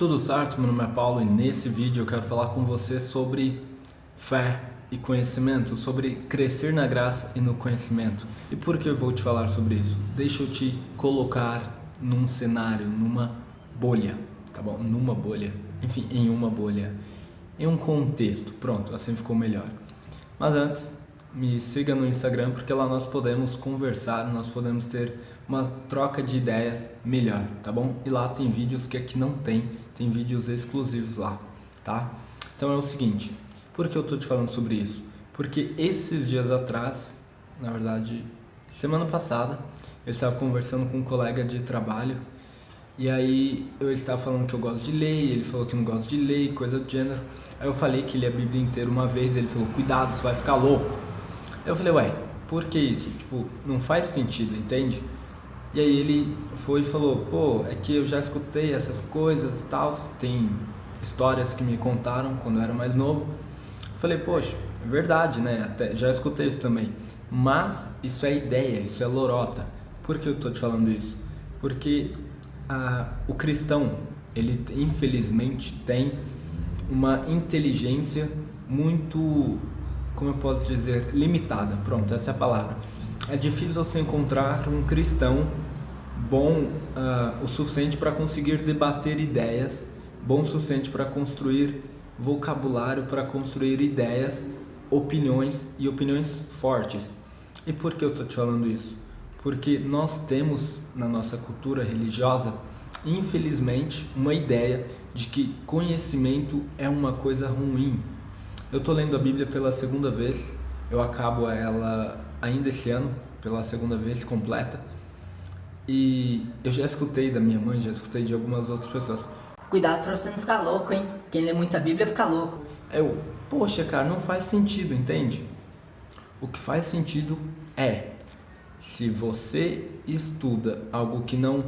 Tudo certo? Meu nome é Paulo e nesse vídeo eu quero falar com você sobre fé e conhecimento, sobre crescer na graça e no conhecimento. E por que eu vou te falar sobre isso? Deixa eu te colocar num cenário, numa bolha, tá bom? Numa bolha, enfim, em uma bolha, em um contexto. Pronto, assim ficou melhor. Mas antes, me siga no Instagram porque lá nós podemos conversar, nós podemos ter uma troca de ideias melhor, tá bom? E lá tem vídeos que aqui não tem vídeos exclusivos lá, tá? Então é o seguinte, por que eu tô te falando sobre isso? Porque esses dias atrás, na verdade, semana passada, eu estava conversando com um colega de trabalho e aí eu estava falando que eu gosto de ler, ele falou que não gosta de ler, coisa do gênero. Aí eu falei que li a Bíblia inteira uma vez, ele falou, cuidado, você vai ficar louco. Aí eu falei, ué, por que isso? Tipo, não faz sentido, entende? E aí ele foi e falou, pô, é que eu já escutei essas coisas e tal, tem histórias que me contaram quando eu era mais novo. Eu falei, poxa, é verdade, né? Até já escutei isso também. Mas isso é ideia, isso é lorota. Por que eu tô te falando isso? Porque o cristão, ele infelizmente tem uma inteligência muito, como eu posso dizer, limitada. Pronto, essa é a palavra. É difícil você encontrar um cristão bom o suficiente para conseguir debater ideias, bom o suficiente para construir vocabulário, para construir ideias, opiniões e opiniões fortes. E por que eu estou te falando isso? Porque nós temos na nossa cultura religiosa, infelizmente, uma ideia de que conhecimento é uma coisa ruim. Eu estou lendo a Bíblia pela segunda vez, eu acabo ela ainda esse ano, pela segunda vez completa, e eu já escutei da minha mãe, já escutei de algumas outras pessoas. Cuidado pra você não ficar louco, hein? Quem lê muita Bíblia fica louco. Poxa, cara, não faz sentido, entende? O que faz sentido é, se você estuda algo que não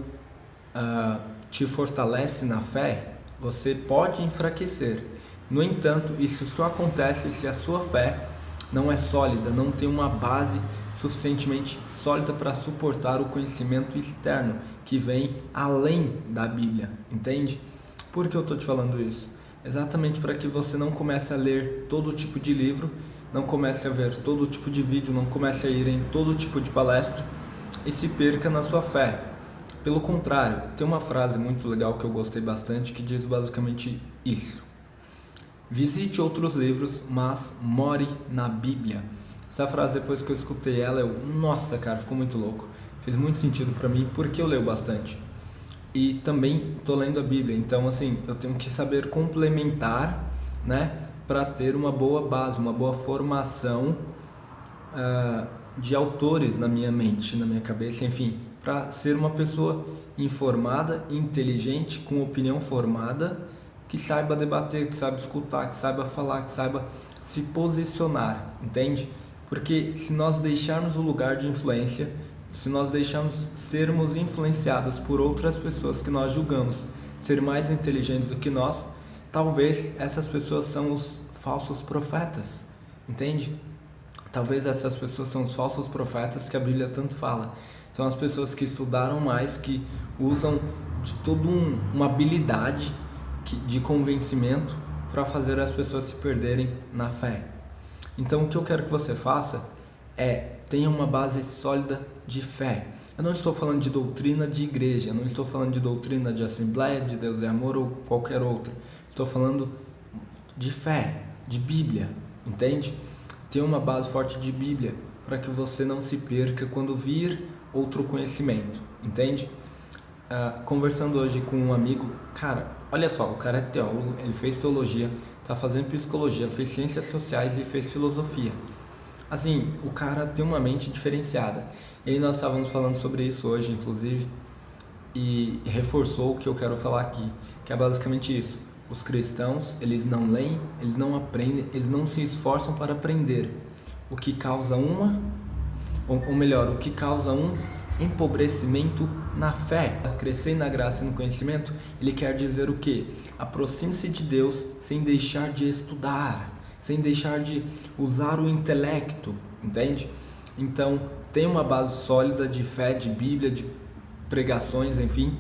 te fortalece na fé, você pode enfraquecer. No entanto, isso só acontece se a sua fé não é sólida, não tem uma base suficientemente sólida para suportar o conhecimento externo que vem além da Bíblia, entende? Por que eu estou te falando isso? Exatamente para que você não comece a ler todo tipo de livro, não comece a ver todo tipo de vídeo, não comece a ir em todo tipo de palestra e se perca na sua fé. Pelo contrário, tem uma frase muito legal que eu gostei bastante que diz basicamente isso: visite outros livros, mas more na Bíblia. Essa frase, depois que eu escutei ela, nossa, cara, ficou muito louco. Fez muito sentido pra mim, porque eu leio bastante. E também tô lendo a Bíblia, então assim, eu tenho que saber complementar, né, para ter uma boa base, uma boa formação de autores na minha mente, na minha cabeça, enfim, para ser uma pessoa informada, inteligente, com opinião formada, que saiba debater, que saiba escutar, que saiba falar, que saiba se posicionar, entende? Porque se nós deixarmos o lugar de influência, se nós deixarmos sermos influenciados por outras pessoas que nós julgamos ser mais inteligentes do que nós, talvez essas pessoas são os falsos profetas, entende? Talvez essas pessoas são os falsos profetas que a Bíblia tanto fala. São as pessoas que estudaram mais, que usam de toda uma habilidade de convencimento para fazer as pessoas se perderem na fé. Então o que eu quero que você faça é tenha uma base sólida de fé. Eu não estou falando de doutrina de igreja, eu não estou falando de doutrina de Assembleia de Deus é Amor ou qualquer outra. Estou falando de fé, de Bíblia, entende? Tenha uma base forte de Bíblia para que você não se perca quando vir outro conhecimento, entende? Conversando hoje com um amigo, cara, olha só, o cara é teólogo, ele fez teologia, tá fazendo psicologia, fez ciências sociais e fez filosofia. Assim, o cara tem uma mente diferenciada. E aí nós estávamos falando sobre isso hoje, inclusive, e reforçou o que eu quero falar aqui, que é basicamente isso. Os cristãos, eles não leem, eles não aprendem, eles não se esforçam para aprender, o que causa o que causa um empobrecimento na fé. Crescer na graça e no conhecimento, ele quer dizer o quê? Aproxime-se de Deus sem deixar de estudar, sem deixar de usar o intelecto, entende? Então, tem uma base sólida de fé, de Bíblia, de pregações, enfim,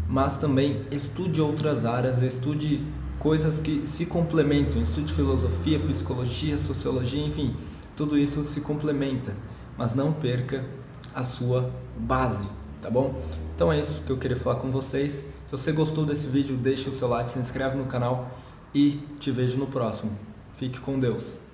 mas também estude outras áreas, estude coisas que se complementam, estude filosofia, psicologia, sociologia, enfim, tudo isso se complementa, mas não perca a sua base, tá bom? Então é isso que eu queria falar com vocês. Se você gostou desse vídeo, deixa o seu like, se inscreve no canal e te vejo no próximo. Fique com Deus.